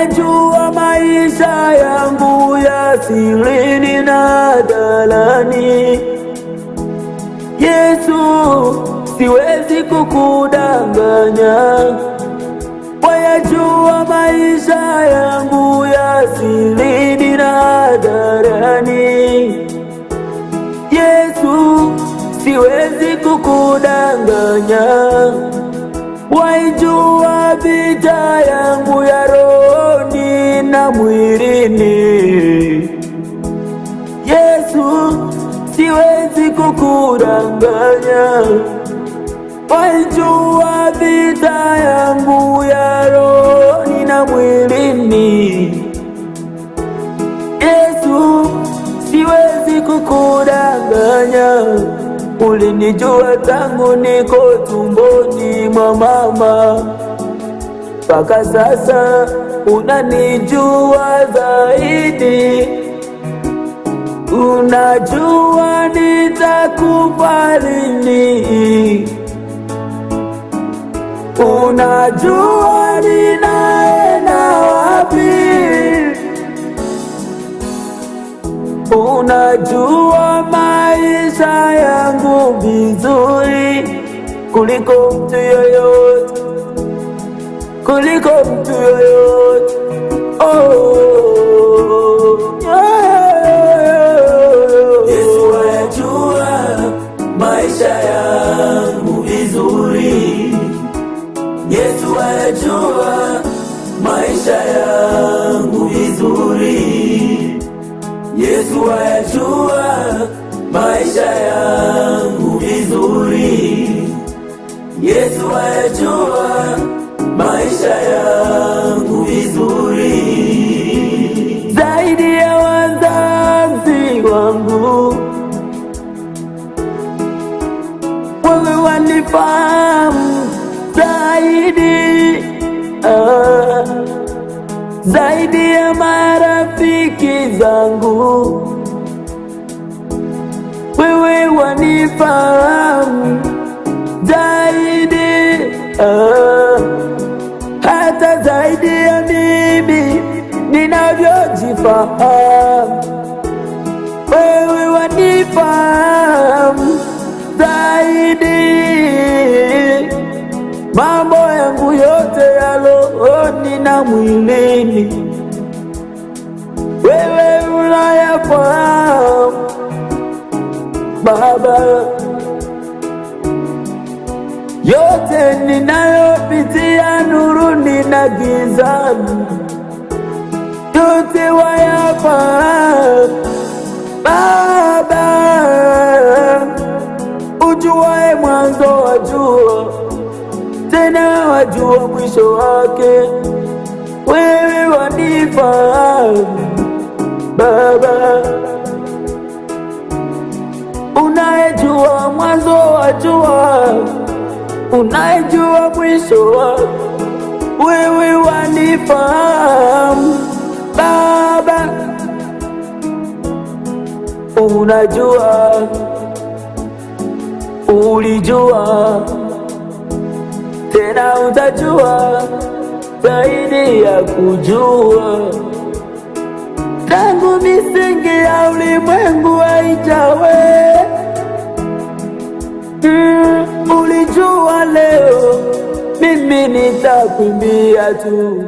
Wayajua maisha yangu ya sirini na hadharani. Yesu, siwezi kukudanganya. Wayajua maisha yangu ya sirini na hadharani. Yesu, siwezi kukudanganya. Waijua vita yangu ya rohoni na mwilini. Yesu, siwezi kukudanganya. Waijua vita yangu ya rohoni na mwilini. Yesu, siwezi kukudanganya. Ulinijua tangu niko tumboni mwa mama, mpaka sasa unanijua zaidi. Unajua nitakufa lini. Unajua ninaenda wapi. Unajua maisha yangu vizuri kuliko mtu yoyote, kuliko mtu yoyote. Yesu ayajua maisha yangu vizuri. Yesu ayajua maisha yangu vizuri. Yesu ayajua maisha yangu vizuri. Yesu ayajua maisha yangu vizuri. Zaidi ya wazazi wangu, wewe wanifahamu zaidi. Zaidi ya marafiki zangu, wewe wanifahamu zaidi. Hata zaidi ya mimi ninavyojifahamu, wewe wanifahamu zaidi. Mambo yangu yote ya rohoni na mwilini, wewe unayafahamu Baba. Yote ninayopitia nuruni na gizani, yote wayafahamu Baba. Ujuaye mwanzo wajua, tena wajua mwisho wake. Wewe wanifahamu Baba. Unayejua mwanzo wajua, unayejua mwisho wake. Wewe wanifahamu Baba. Unajua, ulijua, tena utajua zaidi ya kujua. Tangu misingi ya ulimwengu haijawe, ulijua leo mimi nitakuimbia tu.